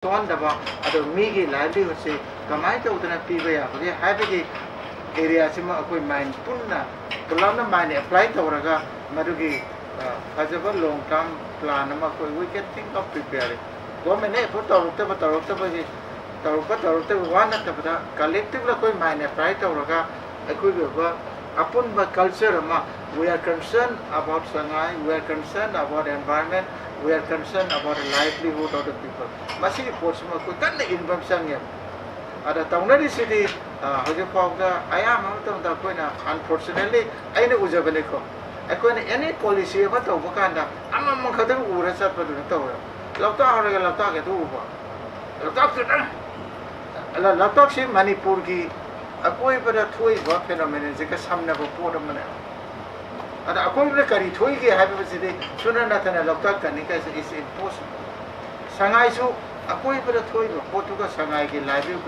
on the bar at the Migi livelihood say, Kamaita would not be there, happy area Sima mine, Puna, Pulana mine applied to Raga, Madugi, Hazaba long term plan, we can think of preparing. Women, put out the one at the collective mine applied to Raga, a quick upon the culture, we are concerned about Shanghai, we are concerned about environment, we are concerned about the livelihood of the people. Masi Portsmouth could not invent Shanghai. At the Tonga city, I am out of the Quina, unfortunately, I know Uzabelico. I couldn't any policy about Wakanda. I'm a Makadu who is up to the Torah. Lata or Lataka to Latoxi, Manipurgi, a boy but a toy work phenomenon is a some never port of money. And according to the Toy, I have visited sooner than a Lotaka is impossible. Shanghai, so a boy but a toy of Portugal, Shanghai, library,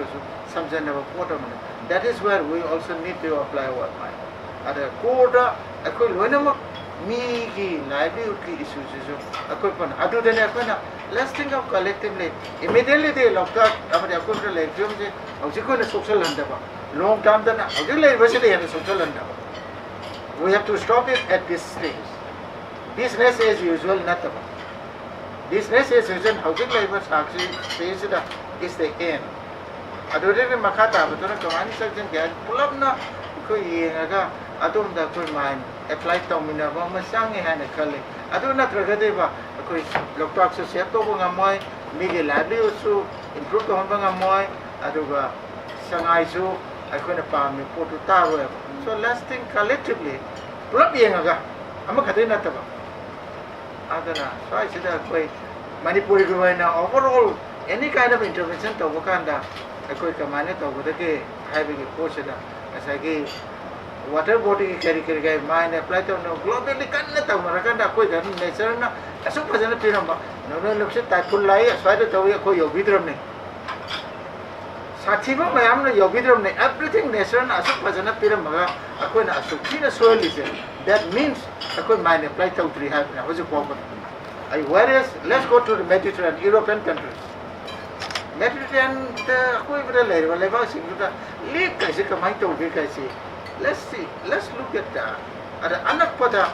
something never port of money. That is where we also need to apply our mind. At a quarter, a quick winner, me, livelihood issues, a quick one. Other than a let's think of collectively. Immediately they looked up after the equivalent like Jim, I was equal to social endeavor. Long time than a university and a social endeavor. We have to stop it at this stage. Business as usual, not about. Business as usual, housing labor actually says that is the end. I don't know Makata, but don't come any section get pull up now. I don't know the mind. Apply to Minava, Masangi and a colleague. I do not regret it. Look talks to Seto Bangamoy, Miguel Labio, improve the Honbangamoy, Aduga, Shanghai Zoo, I couldn't palm me, put to Tower. So let's think collectively. Pulabianga, I'm a Katinataba. Adana, so I said that way. Manipuri overall, any kind of intervention to Wakanda, a quick command over the gay, having a portion as I gave. Water body carry mine apply to no globally Canada, Maracanda, Quid, and Nature, as a present pyramid. No looks at Typul Lai, as far as your vidrum. Sativa, my am your vidrum, everything nation as a present pyramid, a queen as a clean soil is it. That means I could mine apply to 3 happen. I was a problem. Whereas, let's go to the Mediterranean, European countries. Mediterranean, the equivalent level, Lake, I say, come to say. Let's see, let's look at that. Anakpada,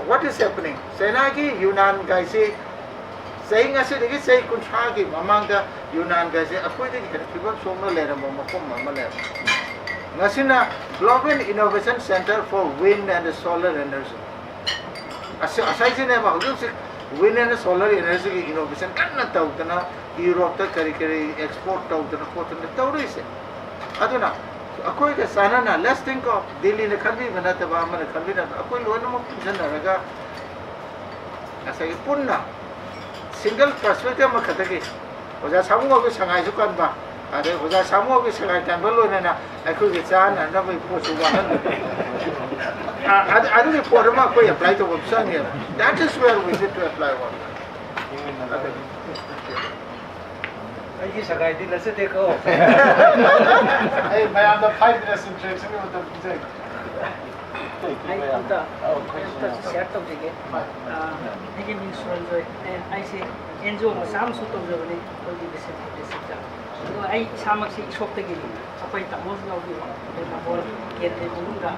what is happening? Senagi, Yunnan guys say, saying I said, say, Kunchagi, among the Yunnan guys say, acquitting people so no letter, Mamma. Nasina, Global Innovation Center for Wind and Solar Energy. As I say, wind and solar energy innovation cannot out the Europe, the Karikari export out the port and the tourism. I don't know. According to Sanana, let's think of Delhi in the country, when at the Bama, the country, according to one more Raga as a Punna single perspective Makataki was a some of which Shanghai Zukanba, and there was a some of which I can balloon and I could get San and never put to 100. I don't report them up, we apply to Wapsan here. That is where we need to apply one. I guess I did let's take off. Hey, I am the 5 minutes in trade. I am the set of the game. I give insurance and I say, enjoy some sort of the I some of the shop again. A quite a most of you get the Munda.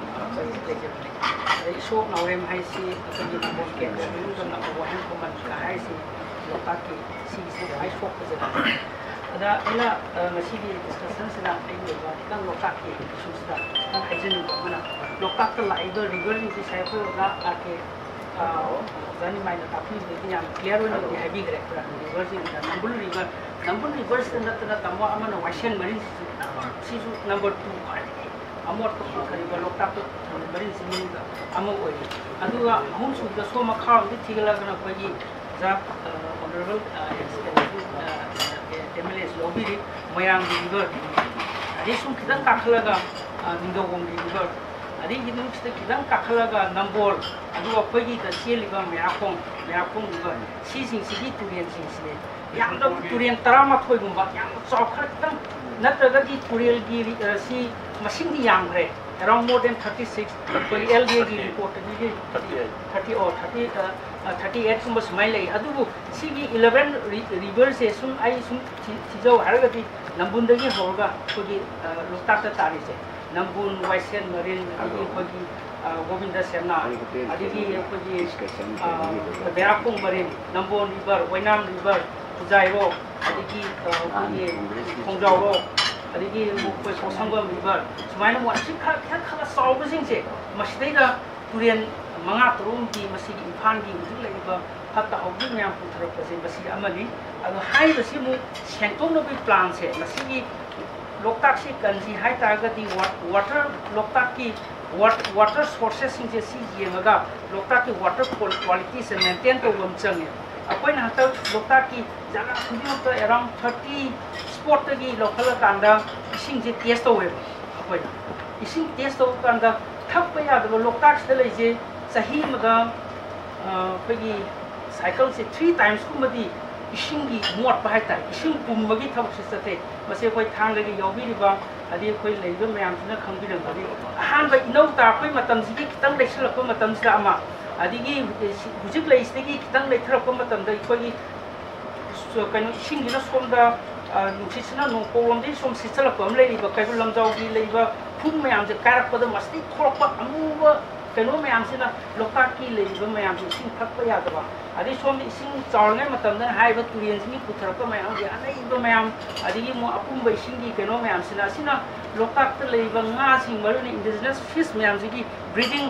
I shop now, I see a get the Munda I see Lotaki, see, I shop. Ina masigi discussions na ayo kan lokak ye susda kan ajenu mana lokak la ido river ni sai ko na ake zani mai na tapi de ya clear one de heavy gre river ni number rivers na tamo amana ocean marine si number 2 amor to river lokak marine si ni amo oi adu hun su da so ma kha ni thigala na ko ji za honorable MLS lobby Mayang river. This one Kidan Kakalaga, Nindogong river. I think it looks the Kidan Kakalaga number, and do a peggy the Sieliga Mayapong river. Seizing Sigi Turian Cincinnati. Young Turian Tarama Toyumba, young Soccer, not the Turiel see machine young red. Around more than 36, LDA reported 30 or 30 38 ꯁꯨꯝꯕ ꯁꯨꯃꯥꯏꯅ ꯂꯩ ꯑꯗꯨꯕꯨ ꯁꯤꯒꯤ 11 ꯔꯤꯚꯔꯁꯦ ꯁꯨꯝ ꯑꯩ ꯁꯨꯝ ꯊꯤꯖꯧ ꯍꯥꯏꯔꯒꯗꯤ ꯅꯝꯕꯨꯜꯗꯒꯤ ꯍꯧꯔꯒ ꯑꯩꯈꯣꯏꯒꯤ ꯂꯣꯛꯇꯥꯛꯇ ꯇꯥꯔꯤꯁꯦ ꯅꯝꯕꯨꯜ ꯋꯥꯏꯁꯦꯟ ꯃꯔꯤꯟ ꯑꯗꯒꯤ ꯑꯩꯈꯣꯏꯒꯤ ꯒꯣꯕꯤꯟꯗ ꯁꯦꯅꯥ ꯑꯗꯒꯤ ꯑꯩꯈꯣꯏꯒꯤ ꯕꯦꯔꯥꯄꯨꯡ ꯃꯔꯤꯟ ꯅꯝꯕꯣꯜ ꯔꯤꯚꯔ ꯑꯣꯏꯅꯥꯝ ꯔꯤꯚꯔ ꯈꯨꯖꯥꯏꯔꯣꯛ ꯑꯗꯒꯤ ꯑꯩꯈꯣꯏꯒꯤ ꯈꯣꯡꯖꯥꯎꯔꯣꯛ ꯑꯗꯒꯤ ꯑꯩꯈꯣꯏ ꯄꯣꯁꯪꯕꯝ ꯔꯤꯚꯔ ꯁꯨꯃꯥꯏꯅ ꯑꯁꯤ ꯈꯔ ꯆꯥꯎꯕꯁꯤꯡꯁꯦ ꯃꯁꯤꯗꯩꯗ ꯇꯨꯔꯦꯟ 5-6ꯒꯤ ꯃꯁꯤꯒꯤ ꯏꯝꯐꯥꯜꯒꯤ ꯍꯧꯖꯤꯛ ꯂꯩꯔꯤꯕ ꯐꯠꯇ ꯍꯥꯎꯊꯤ ꯃꯌꯥꯝ ꯄꯨꯊꯔꯛꯄꯁꯦ ꯃꯁꯤ ꯑꯃꯅꯤ ꯑꯗꯣ ꯍꯥꯏꯔꯤꯕꯁꯤ ꯑꯃꯨꯛ ꯁꯦꯡꯗꯣꯛꯅꯕꯒꯤ ꯄ꯭ꯂꯥꯟꯁꯦ ꯃꯁꯤꯒꯤ ꯂꯣꯛꯇꯥꯛꯁꯤ ꯀꯟꯁꯤ ꯍꯥꯏꯇꯥꯔꯒꯗꯤ ꯋꯥꯇꯔ ꯂꯣꯛꯇꯥꯛꯀꯤ water sources sing si yengaga lokta ki water quality se maintain to gam change akoina hata lokta ki jaga khudimta around 30 spot gi local kanda ising je test to we akoina ising test to kanda thap pa ya da lokta se le je sahi maga phagi cycle se 3 times kumadi ising gi mot pa hai ta ising pumbagi thap se sate mase koi thang le gi yobi ri ba adi koi leiba mayam sina khangbi dang adi ahan ba inau ta koi matam ji ki kitang le sila ko matam sila ama adi gi hujik le iste gi kitang le thara ko matam da koi gi so kaino ising gi na som da nusi sina no ko lom de som si sala ko am le ri ba kai lam jaw gi le ba phum mayam je karak pa da masti khorok pa amu ba kaino mayam sina lokta ki le ba mayam ji sing thak pa ya da ba adi som ising chawl ngai matam da hai ba turien ji ku thara ko mayam gi anai ba mayam adi gi mo apum ba ising gi kaino mayam sina loktak te leiba nga sing maruni indigenous fish mayam ji gi breeding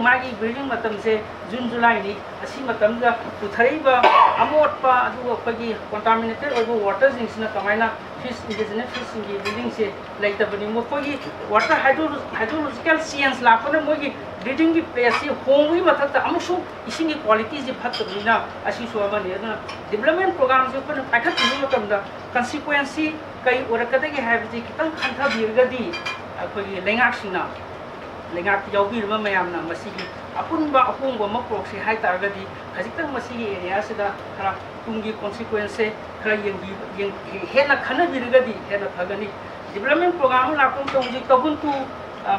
matam se June July ni asi matam da puthariba amot pa adu pagi contaminated oibu water jing sina kamaina fish indigenous fish gi breeding se laita bani mo pagi water hydrological science la pa mo gi breeding gi place si hongwi matak ta amusu ising gi quality ji phat ta bina asi so ba ne na development program se pa pakhat ni matam da consequence kai orakada gi have ji kitang khantha birgadi akhoi lengak sina lengak yaubi ma mayam na masigi apunba apungba ma proxy hai targadi khajitang masigi area sida khara tungi consequence khara yeng hena khana birgadi hena thagani development program la kum tong ji tabun tu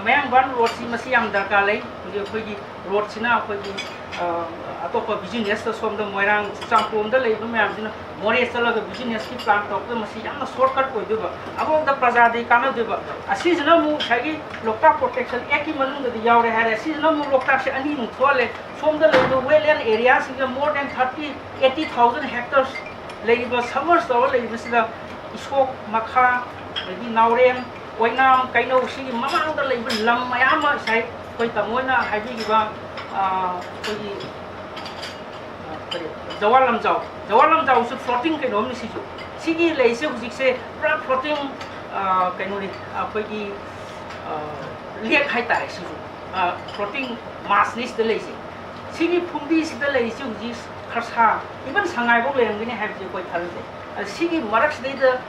mayang ban road si masi yam darka lai ji akhoi gi road sina akhoi gi atopa business ta som da moirang cham pom da lei ba mayam sina more sala ga business ki plan tok da masi yam shortcut koi de ba abo da praja de kana de ba asi jna mu sagi lokta protection eki manung da yaw re ha asi jna mu lokta se ani mu thole som da lei do wetland area si ga more than 80,000 hectares lei ba summer so lei ba sida isok makha lei naurem oinam kaino si mamang da lei ba lam mayam ma sai koi tamoina habi gi ba koi Jawalam Jaw is floating kind of message. Sigi lazy which say floating kind of lake high tide, floating mass nest the lazy. Sigi Pundi is the lazy which is Karsa, even Sangai and we have the quite talented. Sigi Maraks later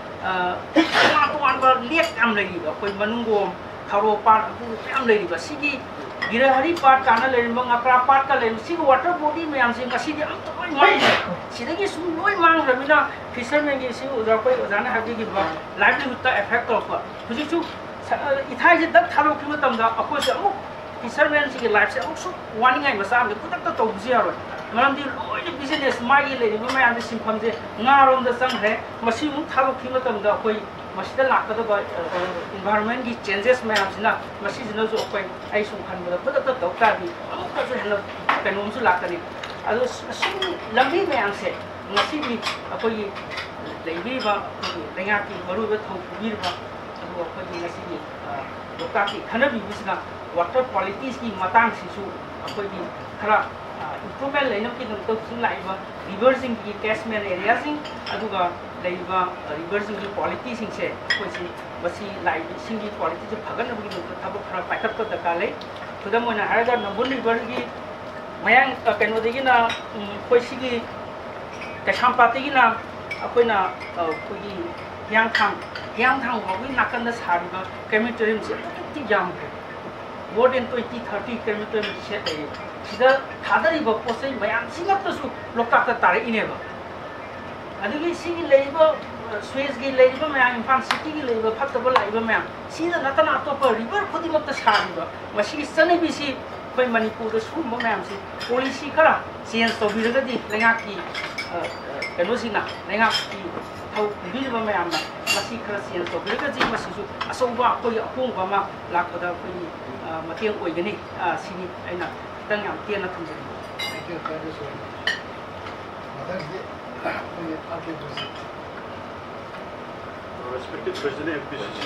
one lake Amlady, quite Manungo, Karo Park, Amlady, but Sigi. Girahari part kana le mang akra part ka le si water body me am sing kasi di am toy mai sida gi sum loi mang ramina fisherman gi si udra koi udana ha gi ba livelihood ta effect of huji chu ithai je dak thalo ki matam da akoi se amu fisherman si gi life se amu su wani ngai masam ge putak ta to buji aro maram di loi ni business mai le ni ma am sim pham je ngarom da sang he masi mu thalo ki matam da akoi masida lakada ba environment gi changes me am sina masi jina jo koi ai sum khan ba putak ta to ta bi amu ka jo helo kanom su lakani ado sum lambi me am se ngasi ni akoi leibi ba lenga ki maru ba thau bi ba ado akoi ngasi ni lokta ki khana bi bisna water quality ki matang si su akoi ni khara improvement leino ki dum to sing lai ba reversing ki catchment area sing aduga leiba reversing ki quality sing se koi si basi lai sing ki quality je phagan na bi dum thabo khara pakat ko ta kale thudam mona haraga nambun river ki mayang kaino degi na koi si ki kashampati gi na akoi na koi gi yang thang ho gi nakan da sari ba chemitorium se ti jam more than 20-30 chemitorium se ai sida thadari ba posai mayam singap ta su lokta ta tare ineba adigi sigi leiba Suez gi leiba mayam Imphal city gi leiba phattaba laiba mayam sida natana atopa river khudi makta sari ba masi sanai bi si ꯑꯩꯈꯣꯏ ꯃꯅꯤꯄꯨꯔꯗ ꯁꯨꯝꯕ ꯃꯌꯥꯝꯁꯤ policy ꯈꯔ change ꯇꯧꯕꯤꯔꯒꯗꯤ ꯂꯩꯉꯥꯛꯀꯤ ꯀꯩꯅꯣꯁꯤꯡꯅ ꯂꯩꯉꯥꯛꯀꯤ ꯊꯧ ꯄꯨꯕꯤꯔꯤꯕ ꯃꯌꯥꯝꯅ ꯃꯁꯤ ꯈꯔ ꯆꯦꯟꯖ ꯇꯧꯕꯤꯔꯒꯗꯤ ꯃꯁꯤꯁꯨ ꯑꯆꯧꯕ ꯑꯩꯈꯣꯏꯒꯤ ꯑꯍꯣꯡꯕ ꯑꯃ ꯂꯥꯛꯄꯗ ꯑꯩꯈꯣꯏꯒꯤ ꯃꯇꯦꯡ ꯑꯣꯏꯒꯅꯤ ꯁꯤꯅꯤ ꯑꯩꯅ ꯈꯤꯇꯪ ꯌꯥꯝ ꯇꯦꯟꯅ ꯊꯝꯖꯅꯤꯡꯉꯤ. Thank you, Respected President MPCC,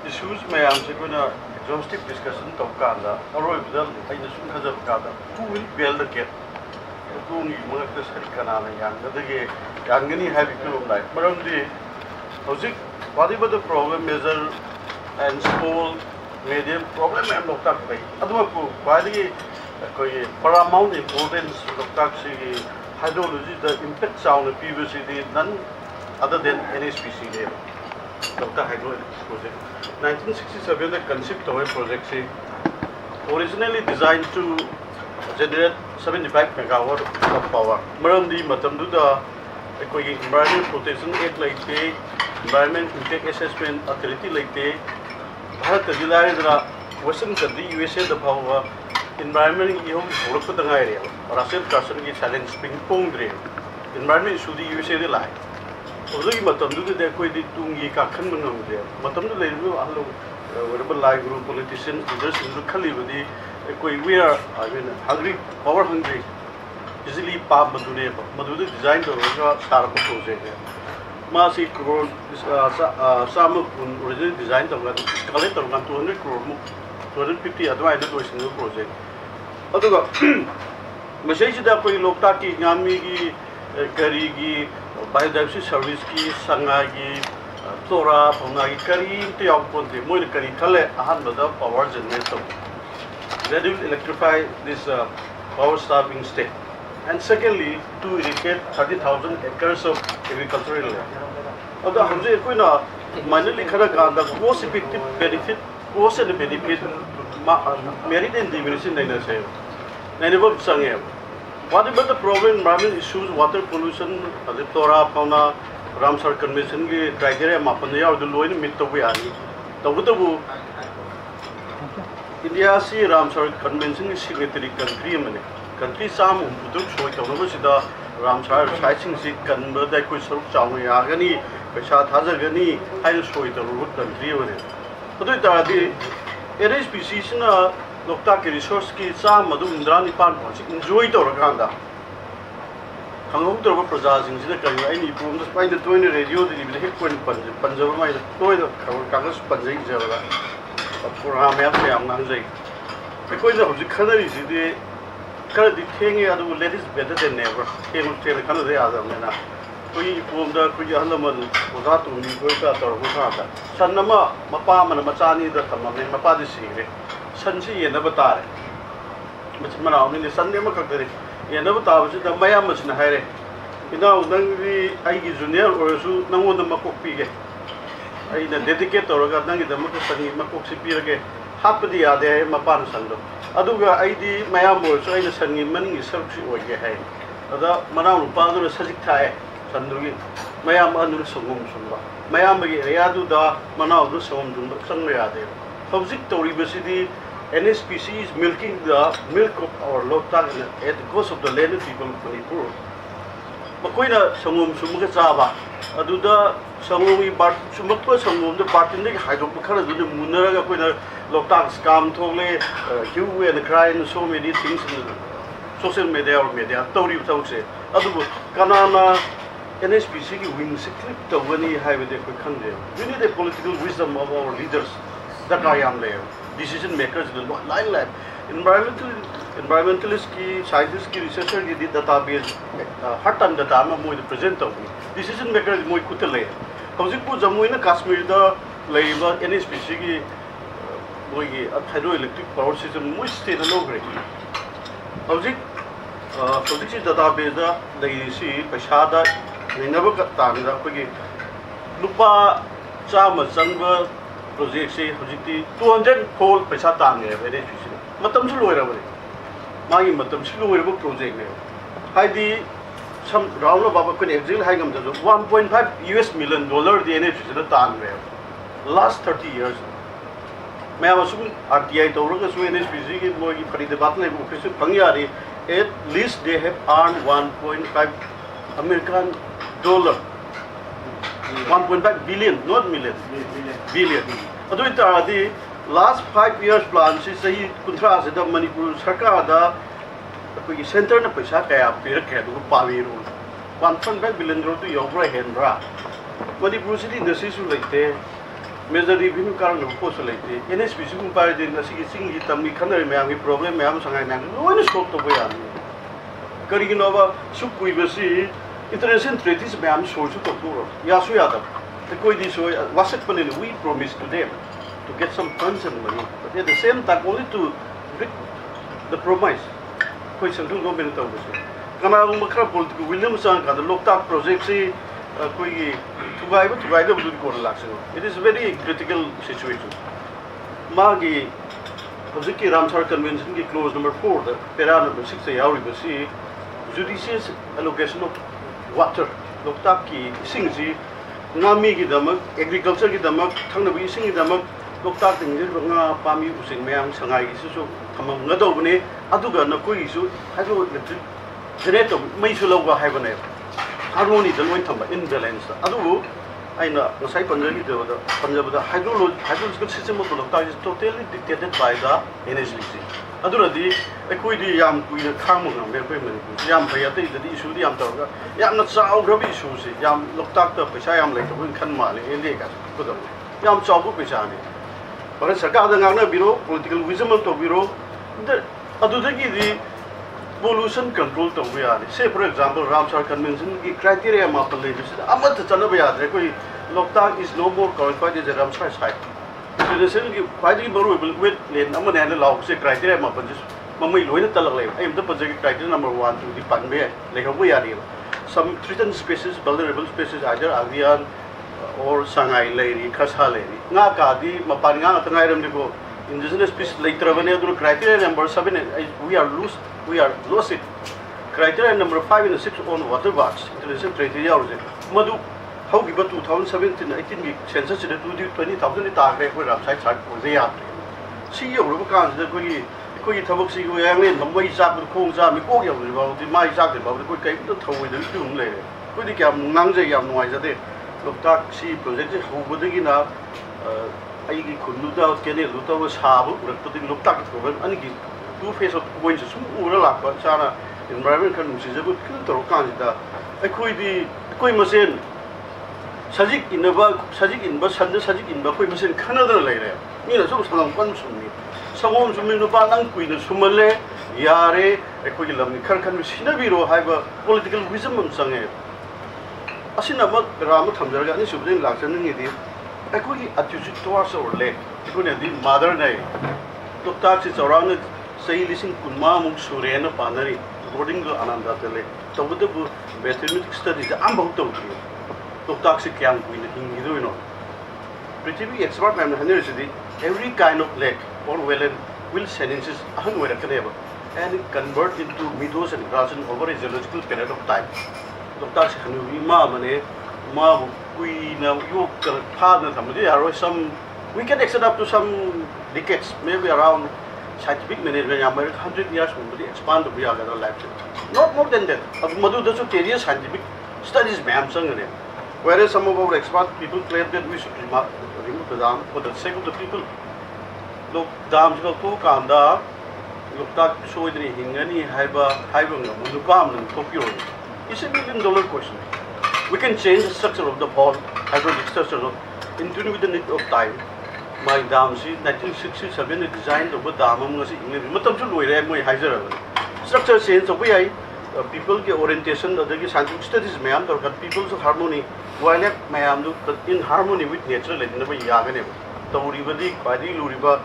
issues mayam se kona exhaustive discussion to kanda aroi bidal aina sun khajab kada who will build the gap tung yi mga kasar kana na yang adage yangani have it like maramdi hojik whatever the problem measure and small medium problem am loktak bai aduma ko wadi koi paramount importance loktak si hydrology the impact sound PVC none other than NHPC level Dr. Hydroelectric project. 1967 the concept of a project originally designed to generate 75 megawatt of power. Maramdi matamduda environment protection act like environment impact assessment authority like Bharat Kajilai Western country USA the power environment you hold the area Russell Carson is challenge ping pong dream. Environment issue the USA the line. Although matamdu de koi di tungi ka khan manam de matamdu le ru allo whatever like group politicians leaders in the khali badi koi we are I mean hungry power hungry easily pa madune madu design to ga star project ma si crore sam original design to ga collect to 200 crore 250 advise to single project aduga message da koi lokta ki ngami gi kari gi biodiversity service ki sanga gi tora phonga gi kari to yaw ponte moi kari khale ahan bada power generate to that will electrify this power starving state and secondly to irrigate 30,000 acres of agricultural land oda hamje koina mainly khara ga da cost effective benefit cost and benefit merit and diminution naina say naina bob sange What about the problem environment issues, water pollution, the Torah, Fauna, Ramsar Convention criteria mapanya or the low in Mitobiani. The Wutabu India see Ramsar Convention is signatory country some Putuk show it over Ramsar sizing seat convert that could serve Chawagani, Peshat Hazagani, I show it over country over it. But the NHPCC Loktaki resource ki sam madu indrani pan enjoy to raganda khangau to praja sing sida kai ai ni pum das pai the toin radio di bi hit point panjab mai toy the kagas panjai jara program ya se am nang jai ko ina hoji khanari si de kar di thenge adu let is better than never theng theng khana de adam na koi pum da koi halaman oda tu ni koi ka tor ko ka sanama mapa man machani da tamame mapa di si Sansi Yenabatare. But Manam in the Sunday Makari, Yenabata, the Mayamas in Hare. You know, Nangi, I is Junior or Su, no one the Makopi. I dedicate or got Nangi the Makosani Makoksi Pirage. Happily are there, Mapan Sando. Aduga ID Mayamo, so I just send him money is selfish or get high. Other Manam Padre Sajitai, Sandugi, Mayam Andu Songum Sumba. Mayamagi, Riadu da Manau do Som Sangria there. Subject to University. NSPC is milking the milk of our local at the cost of the land people of Manipur. Makoina Sangum Sumuka Sava, Aduda Sangumi Bart Sumakpa Sangum, the Bartinic Hydropakara, the Munara, Lotak Scam Tole, Hue and Cry, and so many things in social media or media. Tori Tause, Adu Kanana, NSPC wings a clip to when he have with the country. We need a political wisdom of our leaders that I am there. Decision makers will not line lab. Environmentalists, scientists, researchers, the database, hard time data, I'm the present of me. Decision makers, Moy Kutale. Howzipu Jamuina Kashmir, the labor, any species, hydroelectric power system, which state a low grade. Howzik, Howzik database, the see, Pashada, we never got time, Lupa, Chama, Sanva. Project say 200 fold paisa tang hai very efficient matam su loira bari मागी मतम सिलोइरबो project ने हाइदि some round about can exile high gum 1.5 US million dollar the energy to the tan last 30 years मैं assume RTI तो रोग assume NHPC के वो ये खरीद बात नहीं वो किसी पंग्यारी at least they have earned 1.5 American dollar 1.5 billion not million billion अदो इतना आदि last 5 years plan से सही कुंत्रा से द मणिपुर सरकार दा कोई सेंटर ने पैसा क्या पेड़ क्या तो पावी रो 1.5 बिलियन रो तो योगरा हेंड्रा मणिपुर से इंडस्ट्री सु लेते मेजर रिव्यू कारण को सु लेते एनएसपीसी को पार दिन नसी की सिंग की तमी खंडर में आमी प्रॉब्लम में आम संगाई ना लोन स्टॉक तो बया करी की नोवा सु कोई बसी इंटरनेशनल ट्रेडिस में आम सोच तो तो या सु याद तो कोई दी सो वासक पने we promise to them to get some funds and money but at the same time only to break the promise कोई सेंट्रल गवर्नमेंट तो बस कना वो मखरा पॉलिटिकल विलियम सांग का लोकताक प्रोजेक्ट से कोई थुगाई दो बुद्धि को लाक्सन it is very critical situation मागी प्रोजेक्ट की रामसर कन्वेंशन की clause number 4 the para number 6 से यावरी बसी judicious allocation of water Loktak की सिंगजी नामी की दमक एग्रीकल्चर की दमक थंगनबी सिंग की दमक लोकताक तिंगे रोंगा पामी उसिन मयाम संगाई इसु थमम ngदौबने अदुगा नकोइसु हाइड्रो इलेक्ट्रिक जनरेटर मैसु लौगा हाइबने हार्मोनी द लोइन थम इनबैलेंस अदुबु आइना नसाई पंजाबी देवदा पंजाबदा hydrological system of Loktak is totally dictated by the NSPC अदुरदी अखोइदी याम कुइना खामु ngam कोइ मनिपुर याम भयते इदि इशु याम तौगा यामना चाउग्रबि इशु से याम लोकताक त पैसा याम लैतो खन माले एलेगा कुदम याम चाउबु पैसा ने और सरकार दा बिरो पॉलिटिकल विजन तो बिरो अदुदगी पोल्यूशन कंट्रोल तो याद से फॉर एग्जांपल रामसर कन्वेंशन की क्राइटेरिया मापन ले अमत चनब याद कोई Loktak is no more qualified as a Ramsar site international की फाइटिंग बरो वेट लेन अमने ने लाउ से क्राइटेरिया मापन मम्मी लोइन तलक ले एम द प्रोजेक्ट क्राइटेरिया नंबर 1 2 दी पनबे लेखबो यारी some threaten species vulnerable species either avian और संगाई लेरी खसा लेरी ना कादी मपान nga तंगाई रम देखो indigenous species later when you criteria number 7 we are lost it criteria number 5 and 6 on water bars international criteria or madu how give 2017 18 gi census in 20000 target we ram site chart for the year see you ro kan de koi thabak si go yang le nambai sa bu khong sa mi ko yaw ri ba di mai sa de ba koi kai to thawai de tum le koi di kyam nang je yam noi ja de loktak si project je ho bu de gi na आईगी खुन्नुदा केने लुताव साबु रक्तति Loktak problem अनगी to face of points सुम उरा लापा चाना एनवायरनमेंट खन मुसिजबु किन तरो कांजिदा अखोइदी कोइ मसेन सजिक इनबा सन सजिक इनबा कोइ मसेन खनदन लेरे मीना सुम संगम कन सुमनि संगम सुमनि नुपा नंग कुइनो सुमले यारे अखोइगी लमनि खरखन सिनबिरो हाइबा पॉलिटिकल विजन मन संगे असिना म राम थमजरगा नि सुबदिन लाक्सननि अखोई attitude towards our lake अखोने the mother ने लोकताक से चौरांग सही लिसिंग कुन्मा मुंग सुरेन पानरी according to आनंदा तले तो वो तो mathematics studies आम बहुत तो होती है लोकताक से क्या कोई नहीं हिंदू इनो पृथ्वी expert मैंने हने रचती every kind of lake or well will sentences अहन वे रखने हैं and convert into meadows and grasses over a geological period of time Loktak से हनुवी माँ मने माँ we now you partner some we can extend up to some decades maybe around scientific management 100 years will expand to be a life not more than that madu does serious scientific studies ma'am whereas some of our expert people claim that we should remove the dam for the sake of the people look dams go to kanda look that show it hingani haiba munupam tokyo it's $1 million question. We can change the structure of the ball, hydraulic structure, in tune with the need of time. My dam, 1967, the design of the dam was in the structure change of way people get orientation, the scientific studies, ma'am, or people's harmony, while ma'am in harmony with nature, like never yagan. Tauribadi, Padi, Luriba,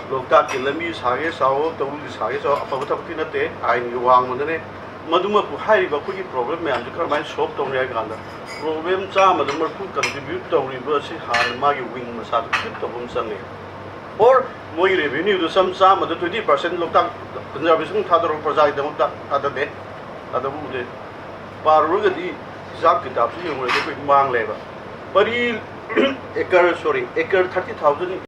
Lokta, Kilami, Sage, Sao, Tauri, Sage, or Pavatinate, I knew one. मधुमा पुहारी बाकुगी problem में आंजु कर mine solve तौने गांदा problem चा मधुमा पु contribute तौरी बसी हान मागी विंग मसा फिट तबुम संगे or moi revenue do some 20% loktak conservation thador project dam ta adade adabu de paru ga di hisab kitab si yong le ko mang leba pari acre 30,000